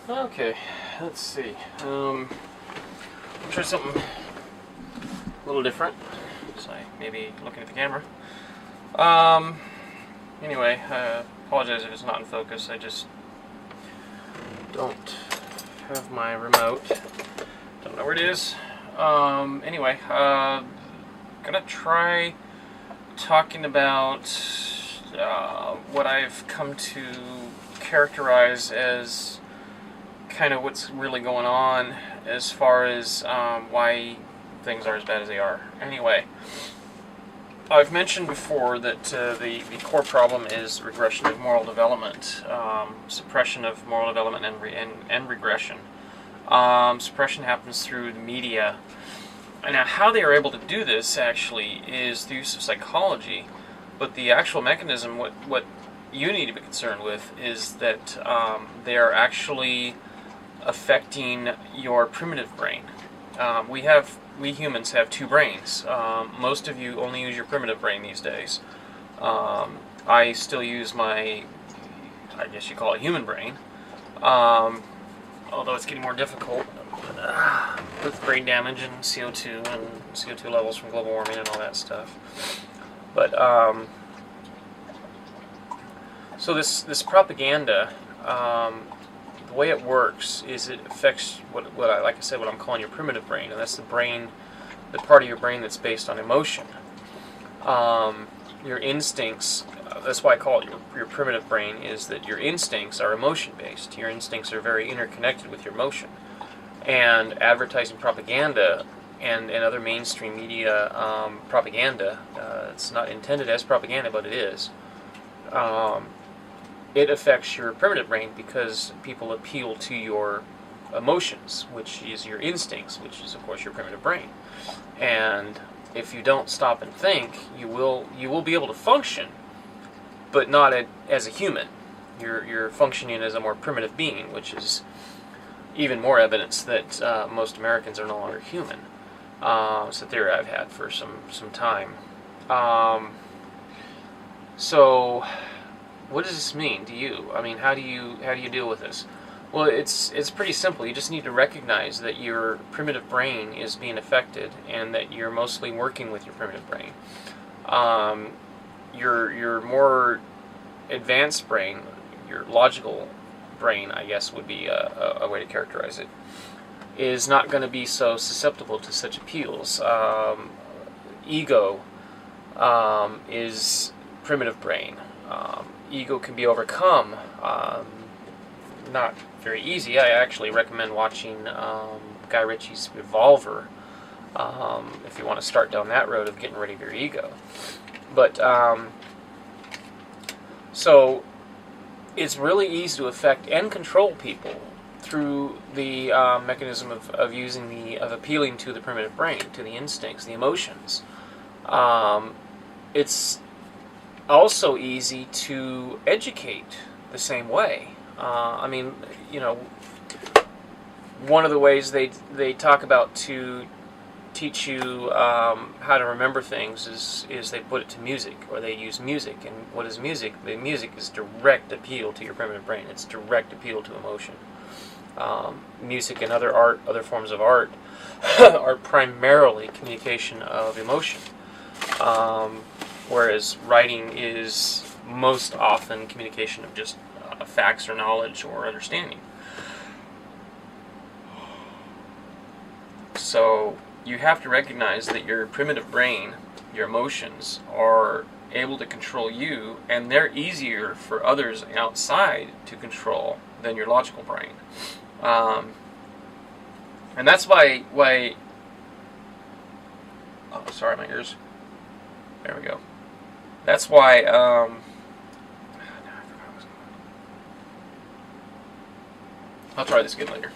Okay, let's see. I'll try something a little different. So maybe looking at the camera. Anyway, apologize if it's not in focus. I just don't have my remote. Don't know where it is. Anyway, gonna try talking about what I've come to characterize as kind of what's really going on as far as why things are as bad as they are. Anyway, I've mentioned before that the core problem is regression of moral development, suppression of moral development and regression. Suppression happens through the media. Now, how they are able to do this actually is the use of psychology, but the actual mechanism, what you need to be concerned with, is that they are actually affecting your primitive brain. We humans have two brains. Most of you only use your primitive brain these days. I still use my, I guess you call it human brain, although it's getting more difficult with brain damage and CO2 levels from global warming and all that stuff. But so this propaganda, the way it works is it affects what I'm calling your primitive brain, and that's the part of your brain that's based on emotion. Your instincts, that's why I call it your primitive brain, is that your instincts are emotion-based. Your instincts are very interconnected with your emotion. And advertising propaganda and other mainstream media propaganda, it's not intended as propaganda, but it is. It affects your primitive brain because people appeal to your emotions, which is your instincts, which is, of course, your primitive brain. And if you don't stop and think, you will be able to function, but not as a human. You're functioning as a more primitive being, which is even more evidence that most Americans are no longer human. It's a theory I've had for some time. So, what does this mean to you? I mean, how do you deal with this? Well, it's pretty simple. You just need to recognize that your primitive brain is being affected, and that you're mostly working with your primitive brain. Your more advanced brain, your logical brain, I guess would be a way to characterize it, is not going to be so susceptible to such appeals. Ego is primitive brain. Ego can be overcome. Not very easy. I actually recommend watching Guy Ritchie's Revolver if you want to start down that road of getting rid of your ego. But so it's really easy to affect and control people through the mechanism of appealing to the primitive brain, to the instincts, the emotions. It's also easy to educate the same way. I mean, one of the ways they talk about to teach you how to remember things is they put it to music, or they use music. And what is music? The music is direct appeal to your primitive brain. It's direct appeal to emotion. Music and other forms of art are primarily communication of emotion, whereas writing is most often communication of just facts or knowledge or understanding. So you have to recognize that your primitive brain, your emotions, are able to control you, and they're easier for others outside to control than your logical brain. And that's why oh, sorry, my ears. There we go. That's why I'll try this again later.